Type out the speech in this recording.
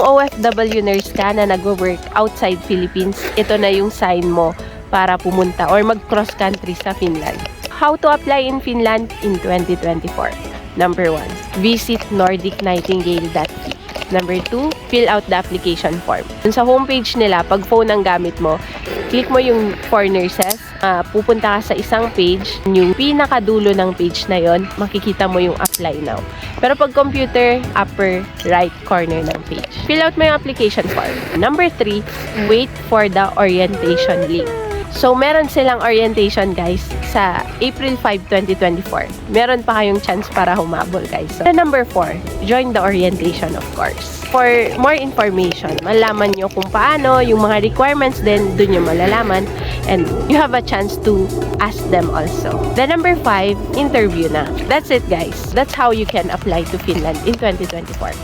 OFW nurse ka na nag-work outside Philippines, ito na yung sign mo para pumunta or mag-cross country sa Finland. How to apply in Finland in 2024? Number 1, visit nordicnightingale.fi. Number 2, fill out the application form. Sa homepage nila, pag phone ang gamit mo, click mo yung for nurses, pupunta ka sa isang page, yung pinakadulo ng page na yon, makikita mo yung apply now. Pero pag computer, upper right corner ng page. Fill out mo yung application form. Number 3, wait for the orientation link. So, meron silang orientation, guys, sa April 5, 2024. Meron pa kayong chance para humabol, guys. So, number 4, join the orientation, of course. For more information, malaman nyo kung paano, yung mga requirements din, dun yung malalaman. And you have a chance to ask them also. The number 5, interview na. That's it, guys. That's how you can apply to Finland in 2024.